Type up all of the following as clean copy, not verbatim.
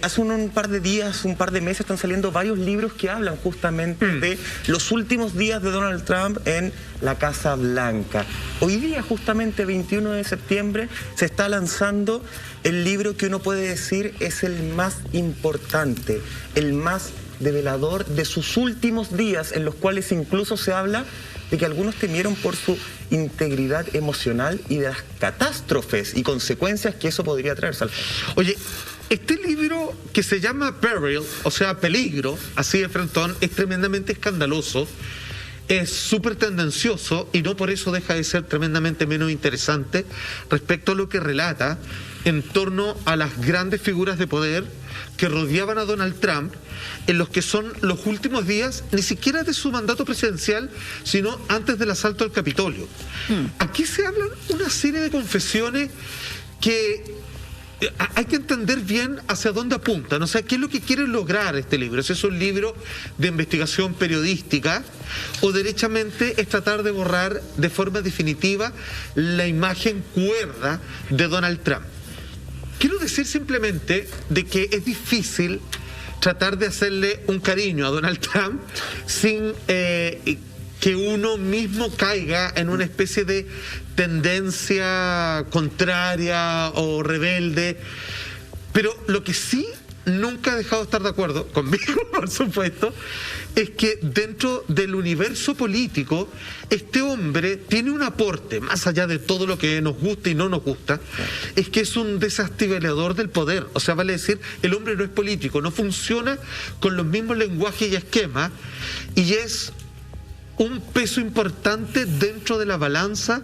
Hace un par de días, un par de meses están saliendo varios libros que hablan justamente de los últimos días de Donald Trump en la Casa Blanca. Hoy día, justamente 21 de septiembre, se está lanzando el libro que uno puede decir es el más importante, el más develador de sus últimos días, en los cuales incluso se habla de que algunos temieron por su integridad emocional y de las catástrofes y consecuencias que eso podría traer. Oye, este libro que se llama Peril, o sea, peligro, así de frentón, es tremendamente escandaloso, es súper tendencioso y no por eso deja de ser tremendamente menos interesante respecto a lo que relata en torno a las grandes figuras de poder que rodeaban a Donald Trump en los que son los últimos días, ni siquiera de su mandato presidencial, sino antes del asalto al Capitolio. Aquí se hablan una serie de confesiones que hay que entender bien hacia dónde apuntan, o sea, qué es lo que quiere lograr este libro. Si es un libro de investigación periodística o derechamente es tratar de borrar de forma definitiva la imagen cuerda de Donald Trump. Quiero decir simplemente de que es difícil tratar de hacerle un cariño a Donald Trump sin que uno mismo caiga en una especie de tendencia contraria o rebelde. Pero lo que sí nunca he dejado de estar de acuerdo conmigo, por supuesto, es que dentro del universo político este hombre tiene un aporte, más allá de todo lo que nos gusta y no nos gusta, es que es un desactivador del poder. O sea, vale decir, el hombre no es político, no funciona con los mismos lenguajes y esquemas, y es un peso importante dentro de la balanza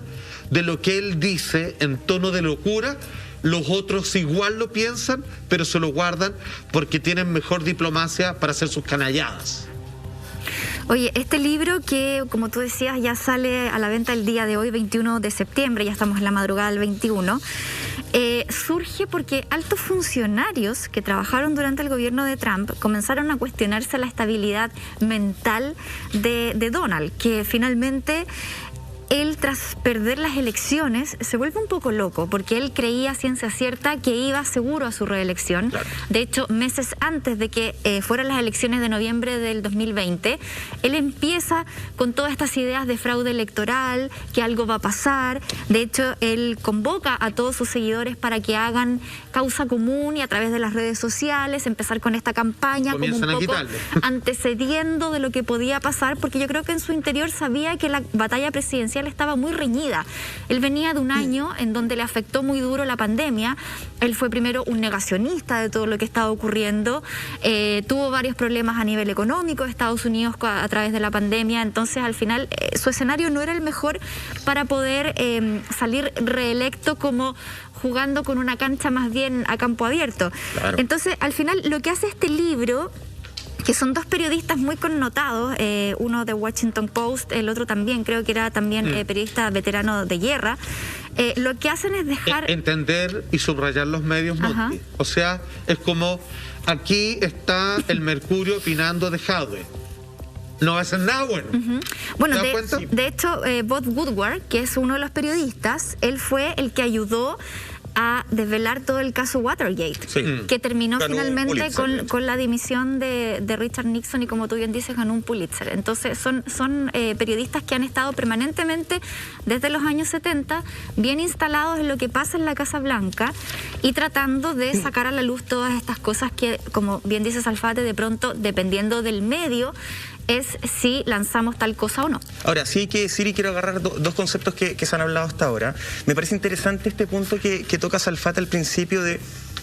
de lo que él dice en tono de locura. Los otros igual lo piensan, pero se lo guardan porque tienen mejor diplomacia para hacer sus canalladas. Oye, este libro que, como tú decías, ya sale a la venta el día de hoy, 21 de septiembre, ya estamos en la madrugada del 21, surge porque altos funcionarios que trabajaron durante el gobierno de Trump comenzaron a cuestionarse la estabilidad mental de Donald, que finalmente él, tras perder las elecciones, se vuelve un poco loco porque él creía a ciencia cierta que iba seguro a su reelección. Claro. De hecho, meses antes de que fueran las elecciones de noviembre del 2020, él empieza con todas estas ideas de fraude electoral, que algo va a pasar. De hecho, él convoca a todos sus seguidores para que hagan causa común y a través de las redes sociales empezar con esta campaña como un poco antecediendo de lo que podía pasar, porque yo creo que en su interior sabía que la batalla presidencial estaba muy reñida. Él venía de un año en donde le afectó muy duro la pandemia. Él fue primero un negacionista de todo lo que estaba ocurriendo, tuvo varios problemas a nivel económico de Estados Unidos a través de la pandemia, entonces al final su escenario no era el mejor para poder salir reelecto, como jugando con una cancha más bien a campo abierto. Claro. Entonces al final lo que hace este libro, que son dos periodistas muy connotados, uno de Washington Post, el otro también, creo que era también periodista veterano de guerra, lo que hacen es dejar... Entender y subrayar los medios. O sea, es como, aquí está el Mercurio opinando de Jadwe. No va a ser nada bueno. Bueno, de hecho, Bob Woodward, que es uno de los periodistas, él fue el que ayudó a desvelar todo el caso Watergate, que terminó finalmente con la dimisión de Richard Nixon y, como tú bien dices, ganó un Pulitzer. Entonces son periodistas que han estado permanentemente desde los años 70 bien instalados en lo que pasa en la Casa Blanca y tratando de sacar a la luz todas estas cosas que, como bien dice Salfate, de pronto, dependiendo del medio, es si lanzamos tal cosa o no. Ahora, sí hay que decir, y quiero agarrar dos conceptos que se han hablado hasta ahora. Me parece interesante este punto que toca Salfate al principio de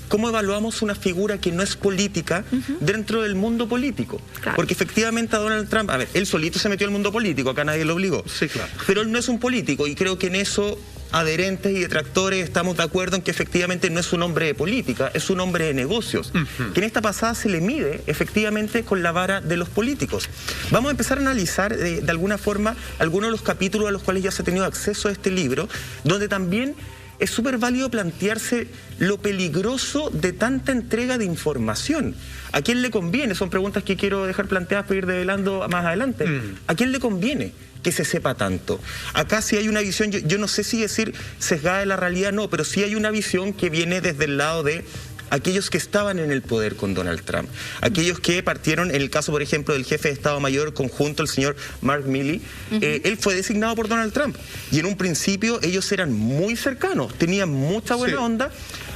cómo evaluamos una figura que no es política dentro del mundo político. Claro. Porque efectivamente a Donald Trump, a ver, él solito se metió al mundo político, acá nadie lo obligó. Sí, claro. Pero él no es un político y creo que en eso adherentes y detractores estamos de acuerdo en que efectivamente no es un hombre de política, es un hombre de negocios, que en esta pasada se le mide efectivamente con la vara de los políticos. Vamos a empezar a analizar de alguna forma algunos de los capítulos a los cuales ya se ha tenido acceso a este libro, donde también es súper válido plantearse lo peligroso de tanta entrega de información. ¿A quién le conviene? Son preguntas que quiero dejar planteadas para ir develando más adelante. ¿A quién le conviene que se sepa tanto? Acá sí hay una visión, yo no sé si decir sesgada de la realidad, no, pero sí hay una visión que viene desde el lado de aquellos que estaban en el poder con Donald Trump, aquellos que partieron, en el caso, por ejemplo, del jefe de Estado Mayor conjunto, el señor Mark Milley, él fue designado por Donald Trump, y en un principio ellos eran muy cercanos, tenían mucha buena onda,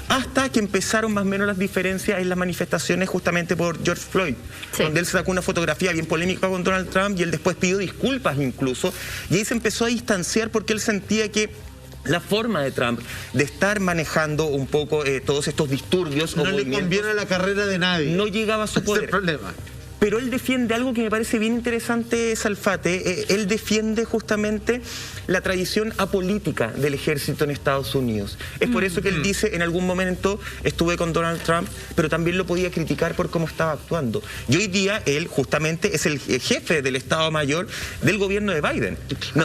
hasta que empezaron más o menos las diferencias en las manifestaciones justamente por George Floyd, donde él sacó una fotografía bien polémica con Donald Trump y él después pidió disculpas incluso, y ahí se empezó a distanciar porque él sentía que la forma de Trump de estar manejando un poco todos estos disturbios no le conviene a la carrera de nadie. No llegaba a su poder. Ese es el problema. Pero él defiende algo que me parece bien interesante, Salfate. Él defiende justamente la tradición apolítica del ejército en Estados Unidos. Es por eso que él dice, en algún momento estuve con Donald Trump, pero también lo podía criticar por cómo estaba actuando. Y hoy día él justamente es el jefe del Estado Mayor del gobierno de Biden.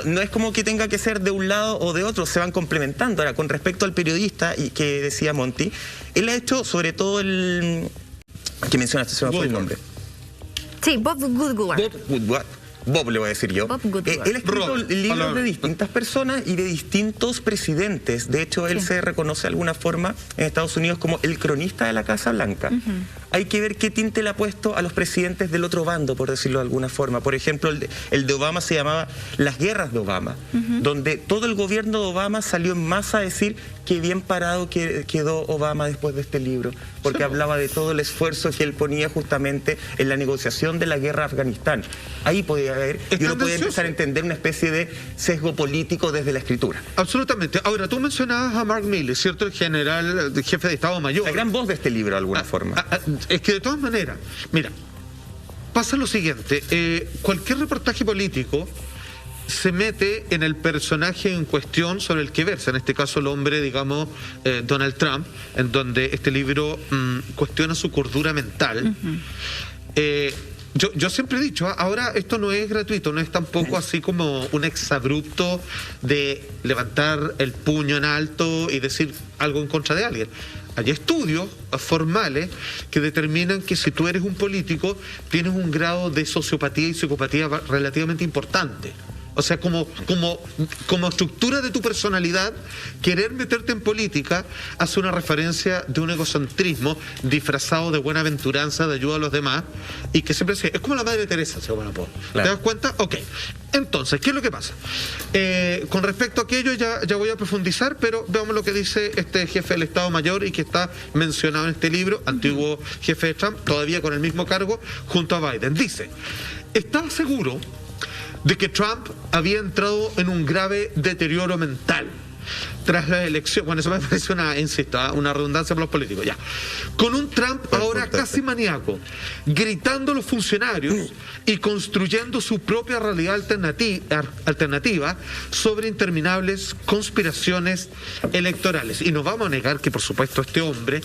No es como que tenga que ser de un lado o de otro, se van complementando. Ahora, con respecto al periodista y que decía Monty, él ha hecho sobre todo el... que mencionaste, se me fue el nombre. Sí, Bob Woodward. Bob le voy a decir yo. Él ha escrito libros de distintas personas y de distintos presidentes. De hecho, él se reconoce de alguna forma en Estados Unidos como el cronista de la Casa Blanca. Hay que ver qué tinte le ha puesto a los presidentes del otro bando, por decirlo de alguna forma. Por ejemplo, el de Obama se llamaba Las Guerras de Obama, donde todo el gobierno de Obama salió en masa a decir qué bien parado quedó Obama después de este libro, porque hablaba de todo el esfuerzo que él ponía justamente en la negociación de la guerra a Afganistán. Ahí podía haber, y uno podía empezar a entender una especie de sesgo político desde la escritura. Absolutamente. Ahora, tú mencionabas a Mark Milley, ¿cierto? El general, el jefe de Estado Mayor. La gran voz de este libro, de alguna forma. Es que de todas maneras, mira, pasa lo siguiente, cualquier reportaje político se mete en el personaje en cuestión sobre el que versa, en este caso el hombre, digamos, Donald Trump, en donde este libro cuestiona su cordura mental. Yo siempre he dicho, ahora esto no es gratuito, no es tampoco así como un exabrupto de levantar el puño en alto y decir algo en contra de alguien. Hay estudios formales que determinan que si tú eres un político tienes un grado de sociopatía y psicopatía relativamente importante. O sea, como estructura de tu personalidad, querer meterte en política hace una referencia de un egocentrismo disfrazado de buena aventuranza, de ayuda a los demás, y que siempre es como la Madre Teresa, se van a poner. ¿Te das cuenta? Ok. Entonces, ¿qué es lo que pasa? Con respecto a aquello ya voy a profundizar, pero veamos lo que dice este jefe del Estado Mayor y que está mencionado en este libro, antiguo jefe de Trump, todavía con el mismo cargo, junto a Biden. Dice, ¿estaba seguro de que Trump había entrado en un grave deterioro mental tras la elección? Bueno, eso me parece una redundancia para los políticos, ya. Con un Trump ahora casi maníaco, gritando a los funcionarios y construyendo su propia realidad alternativa sobre interminables conspiraciones electorales. Y nos vamos a negar que, por supuesto, este hombre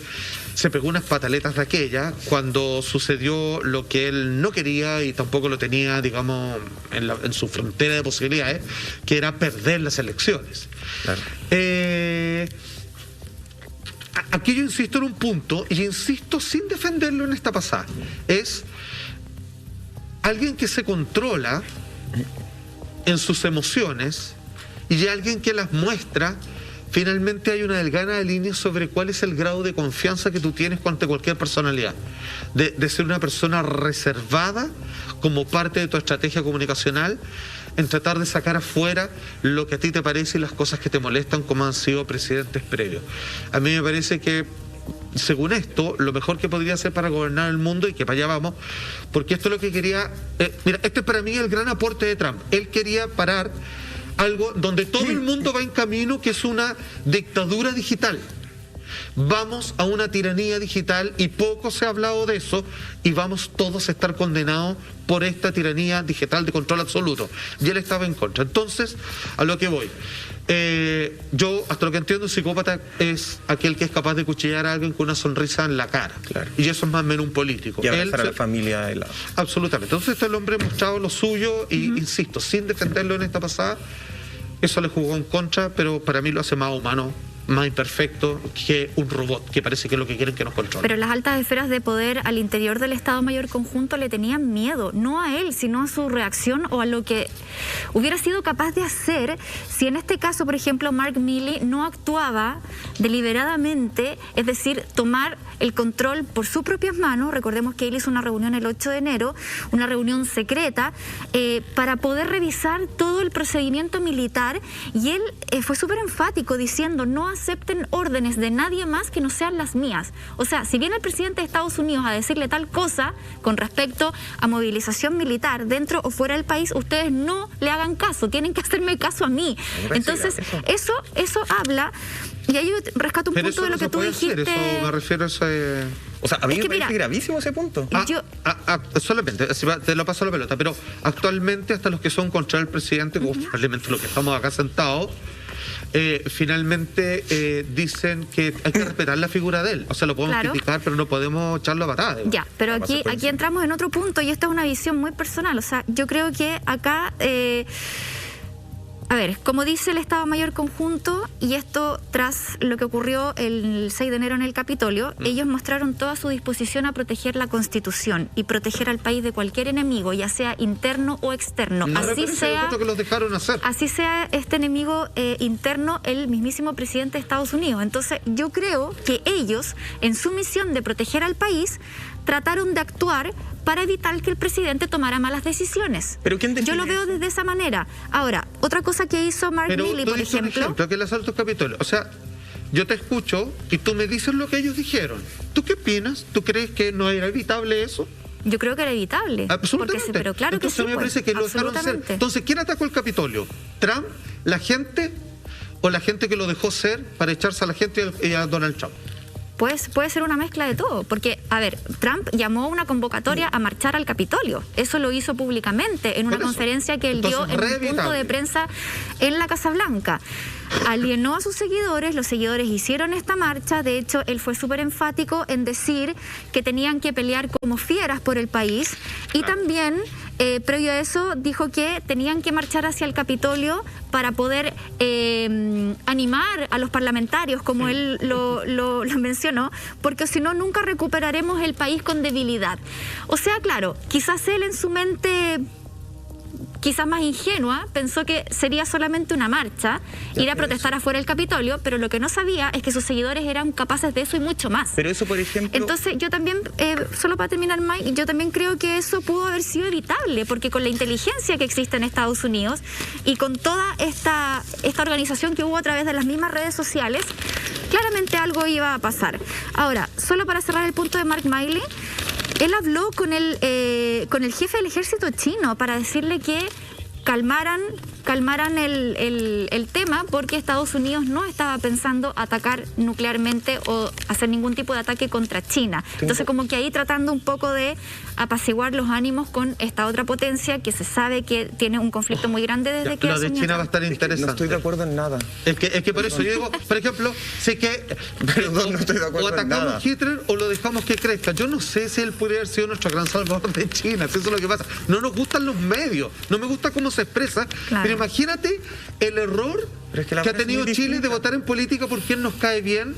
se pegó unas pataletas de aquella cuando sucedió lo que él no quería y tampoco lo tenía, digamos, en su frontera de posibilidades, que era perder las elecciones. Claro. Aquí yo insisto en un punto, y insisto sin defenderlo en esta pasada, es alguien que se controla en sus emociones y alguien que las muestra. Finalmente hay una delgada línea sobre cuál es el grado de confianza que tú tienes ante cualquier personalidad. De ser una persona reservada como parte de tu estrategia comunicacional, en tratar de sacar afuera lo que a ti te parece y las cosas que te molestan, como han sido presidentes previos. A mí me parece que, según esto, lo mejor que podría hacer para gobernar el mundo, y que para allá vamos, porque esto es lo que quería... mira, este es para mí el gran aporte de Trump. Él quería parar algo donde todo el mundo va en camino, que es una dictadura digital. Vamos a una tiranía digital y poco se ha hablado de eso, y vamos todos a estar condenados por esta tiranía digital de control absoluto. Y él estaba en contra. Entonces, a lo que voy. Yo, hasta lo que entiendo, un psicópata es aquel que es capaz de cuchillar a alguien con una sonrisa en la cara. Claro. Y eso es más o menos un político. Y abrazar a la familia de lado. Absolutamente. Entonces, el hombre ha mostrado lo suyo y, insisto, sin defenderlo en esta pasada, eso le jugó en contra, pero para mí lo hace más humano más imperfecto que un robot, que parece que es lo que quieren que nos controle. Pero las altas esferas de poder al interior del Estado Mayor Conjunto le tenían miedo, no a él, sino a su reacción o a lo que hubiera sido capaz de hacer si en este caso, por ejemplo, Mark Milley no actuaba deliberadamente, es decir, tomar el control por sus propias manos. Recordemos que él hizo una reunión el 8 de enero, una reunión secreta, para poder revisar todo el procedimiento militar, y él fue súper enfático diciendo: no acepten órdenes de nadie más que no sean las mías. O sea, si viene el presidente de Estados Unidos a decirle tal cosa con respecto a movilización militar dentro o fuera del país, ustedes no le hagan caso, tienen que hacerme caso a mí. Entonces, eso habla, y ahí yo rescato un pero punto de lo que tú dijiste. Eso me refiero a ese... O sea, a mí me parece gravísimo ese punto. Solamente, te lo paso la pelota, pero actualmente hasta los que son contra el presidente, como probablemente los que estamos acá sentados, finalmente dicen que hay que respetar la figura de él. O sea, lo podemos criticar, pero no podemos echarlo a patada. Ya, pero aquí entramos en otro punto, y esta es una visión muy personal. O sea, yo creo que acá... a ver, como dice el Estado Mayor Conjunto, y esto tras lo que ocurrió el 6 de enero en el Capitolio, ellos mostraron toda su disposición a proteger la Constitución y proteger al país de cualquier enemigo, ya sea interno o externo. Que los dejaron hacer. Así sea este enemigo interno, el mismísimo presidente de Estados Unidos. Entonces, yo creo que ellos, en su misión de proteger al país, trataron de actuar para evitar que el presidente tomara malas decisiones. ¿Pero quién define Yo lo veo desde esa manera. Ahora, otra cosa que hizo Mark Milley, por ejemplo... que el asalto al Capitolio. O sea, yo te escucho y tú me dices lo que ellos dijeron. ¿Tú qué opinas? ¿Tú crees que no era evitable eso? Yo creo que era evitable. Absolutamente. Pero claro. Entonces, que sí, me parece que lo dejaron ser. Entonces, ¿quién atacó el Capitolio? ¿Trump, la gente o la gente que lo dejó ser para echarse a la gente y a Donald Trump? Pues puede ser una mezcla de todo, porque, a ver, Trump llamó a una convocatoria a marchar al Capitolio. Eso lo hizo públicamente en una conferencia que él dio en un punto de prensa en la Casa Blanca. Alienó a sus seguidores, los seguidores hicieron esta marcha. De hecho, él fue súper enfático en decir que tenían que pelear como fieras por el país, y también, previo a eso, dijo que tenían que marchar hacia el Capitolio para poder animar a los parlamentarios, como él lo mencionó, porque si no, nunca recuperaremos el país con debilidad. O sea, claro, quizás él en su mente... quizás más ingenua, pensó que sería solamente una marcha, ir a protestar afuera del Capitolio, pero lo que no sabía es que sus seguidores eran capaces de eso y mucho más. Pero eso, por ejemplo... Entonces, yo también, solo para terminar, Mike, yo también creo que eso pudo haber sido evitable, porque con la inteligencia que existe en Estados Unidos y con toda esta organización que hubo a través de las mismas redes sociales, claramente algo iba a pasar. Ahora, solo para cerrar el punto de Mark Milley, él habló con el jefe del ejército chino para decirle que calmaran el tema, porque Estados Unidos no estaba pensando atacar nuclearmente o hacer ningún tipo de ataque contra China. Entonces, como que ahí tratando un poco de apaciguar los ánimos con esta otra potencia que se sabe que tiene un conflicto muy grande desde que... Lo de China va a estar interesante. No estoy de acuerdo en nada. Es que por eso yo digo, por ejemplo, sé que Perdón, no estoy de acuerdo o atacamos en nada. a Hitler o lo dejamos que crezca. Yo no sé si él podría haber sido nuestro gran salvador de China, si eso es lo que pasa. No nos gustan los medios, no me gusta cómo se expresa, pero imagínate el error que ha tenido Chile de votar en política por quien nos cae bien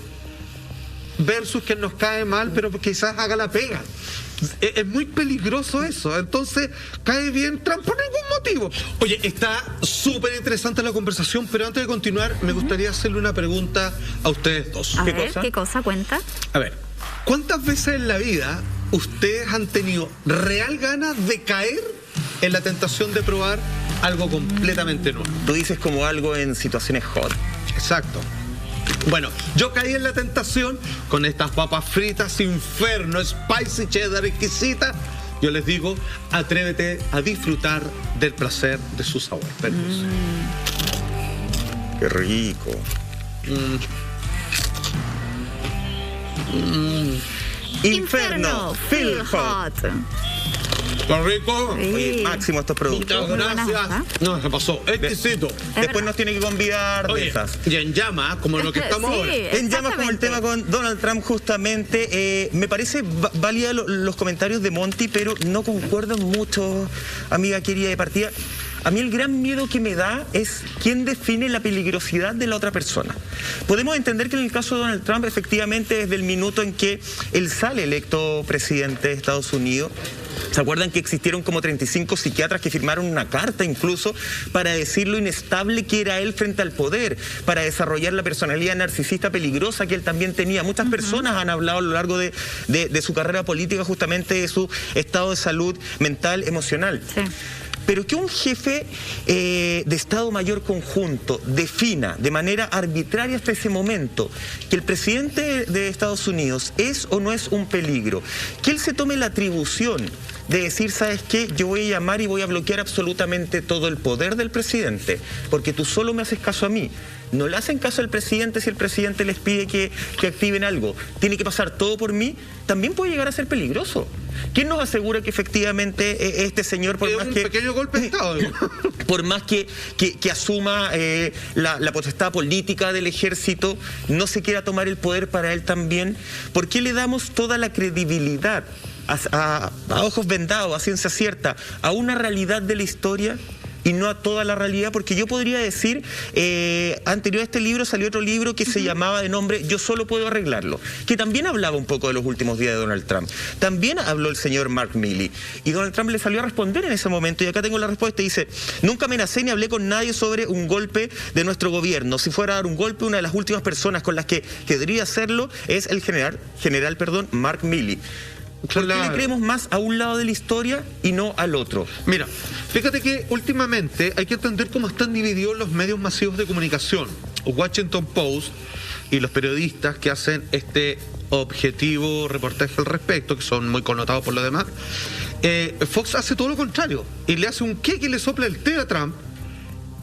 versus quien nos cae mal, pero quizás haga la pega. Es muy peligroso eso. Entonces, cae bien Trump por ningún motivo. Oye, está súper interesante la conversación, pero antes de continuar, me gustaría hacerle una pregunta a ustedes dos. A ver, ¿qué cosa cuenta? A ver, ¿cuántas veces en la vida ustedes han tenido real ganas de caer en la tentación de probar algo completamente nuevo? Tú dices como algo en situaciones hot. Exacto. Bueno, yo caí en la tentación con estas papas fritas Inferno, spicy cheddar exquisita. Yo les digo, atrévete a disfrutar del placer de su sabor. Qué rico. Inferno, feel hot. ¿Está rico? Sí. Oye, máximo estos productos. Muchas gracias. No, se pasó. Exquisito. Después nos tiene que convidar de Oye, esas. y en llama, como lo que estamos ahora. En llamas como el tema con Donald Trump, justamente. Me parece válida los comentarios de Monty, pero no concuerdo mucho, amiga querida de partida. a mí el gran miedo que me da es quién define la peligrosidad de la otra persona. Podemos entender que en el caso de Donald Trump, efectivamente, desde el minuto en que él sale electo presidente de Estados Unidos, ¿se acuerdan que existieron como 35 psiquiatras que firmaron una carta incluso para decir lo inestable que era él frente al poder, para desarrollar la personalidad narcisista peligrosa que él también tenía? Muchas personas han hablado a lo largo de su carrera política justamente de su estado de salud mental, emocional. Sí. Pero que un jefe de Estado Mayor conjunto defina de manera arbitraria hasta ese momento que el presidente de Estados Unidos es o no es un peligro, que él se tome la atribución de decir, ¿sabes qué? Yo voy a llamar y voy a bloquear absolutamente todo el poder del presidente, porque tú solo me haces caso a mí. No le hacen caso al presidente si el presidente les pide que activen algo. Tiene que pasar todo por mí. También puede llegar a ser peligroso. ¿Quién nos asegura que efectivamente este señor, por más que... pequeño golpe de Estado, por más que asuma la potestad política del ejército, no se quiera tomar el poder para él también? ¿Por qué le damos toda la credibilidad a ojos vendados, a ciencia cierta, a una realidad de la historia y no a toda la realidad? Porque yo podría decir, anterior a este libro salió otro libro que se llamaba de nombre Yo solo puedo arreglarlo, que también hablaba un poco de los últimos días de Donald Trump. También habló el señor Mark Milley y Donald Trump le salió a responder en ese momento, y acá tengo la respuesta. Dice: nunca amenacé ni hablé con nadie sobre un golpe de nuestro gobierno. Si fuera a dar un golpe, una de las últimas personas con las que debería hacerlo es el general Mark Milley. ¿Por qué le creemos más a un lado de la historia y no al otro? Mira, fíjate que últimamente hay que entender cómo están divididos los medios masivos de comunicación. Washington Post y los periodistas que hacen este objetivo reportaje al respecto, que son muy connotados por lo demás. Fox hace todo lo contrario y le hace un queque y le sopla el té a Trump.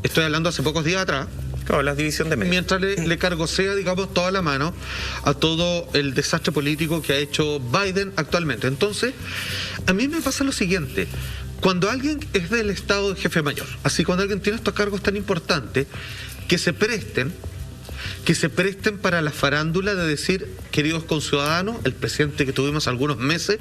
Estoy hablando hace pocos días atrás. Claro, la división de medios. Mientras le cargosea, digamos, toda la mano a todo el desastre político que ha hecho Biden actualmente. Entonces, a mí me pasa lo siguiente. Cuando alguien es del estado de jefe mayor, así cuando alguien tiene estos cargos tan importantes, que se presten para la farándula de decir, queridos conciudadanos, el presidente que tuvimos algunos meses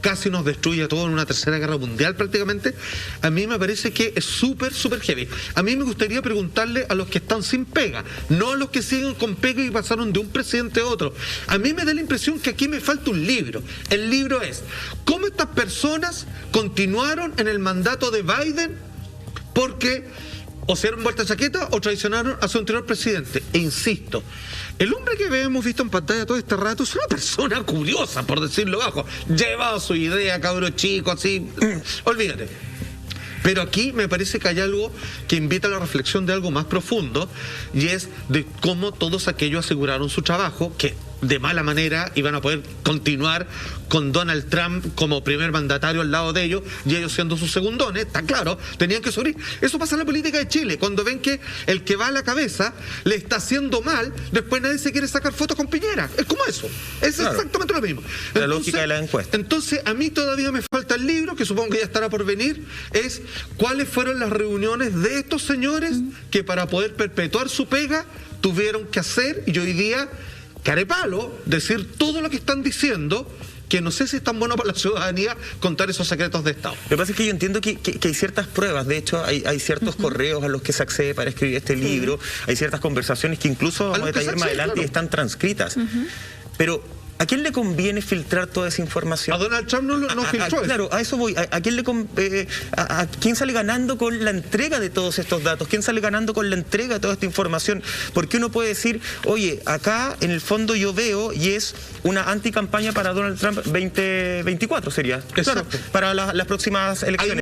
casi nos destruye a todos en una tercera guerra mundial prácticamente. A mí me parece que es súper heavy. A mí me gustaría preguntarle a los que están sin pega, no a los que siguen con pega y pasaron de un presidente a otro. A mí me da la impresión que aquí me falta un libro. El libro es cómo estas personas continuaron en el mandato de Biden porque o se dieron vuelta de chaqueta o traicionaron a su anterior presidente. E insisto, el hombre que hemos visto en pantalla todo este rato es una persona curiosa, por decirlo bajo. Lleva su idea, cabro chico, así. Olvídate. Pero aquí me parece que hay algo que invita a la reflexión de algo más profundo, y es de cómo todos aquellos aseguraron su trabajo, que de mala manera iban a poder continuar con Donald Trump como primer mandatario al lado de ellos y ellos siendo sus segundones. Está claro, tenían que subir. Eso pasa en la política de Chile, cuando ven que el que va a la cabeza le está haciendo mal, después nadie se quiere sacar fotos con Piñera. Es como eso, es claro, exactamente lo mismo. La lógica de la encuesta. Entonces a mí todavía me falta el libro, que supongo que ya estará por venir, es cuáles fueron las reuniones de estos señores que para poder perpetuar su pega tuvieron que hacer, y hoy día carepalo, decir todo lo que están diciendo, que no sé si es tan bueno para la ciudadanía contar esos secretos de Estado. Lo que pasa es que yo entiendo que hay ciertas pruebas. De hecho, hay ciertos correos a los que se accede para escribir este libro, hay ciertas conversaciones que incluso vamos a detallar más adelante, claro, y están transcritas. Pero ¿a quién le conviene filtrar toda esa información? A Donald Trump no filtró. Claro, a eso voy. ¿A quién sale ganando con la entrega de todos estos datos? ¿Quién sale ganando con la entrega de toda esta información? Porque uno puede decir, oye, acá en el fondo yo veo, y es una anticampaña para Donald Trump 2024 sería. Exacto. Claro, para las próximas elecciones.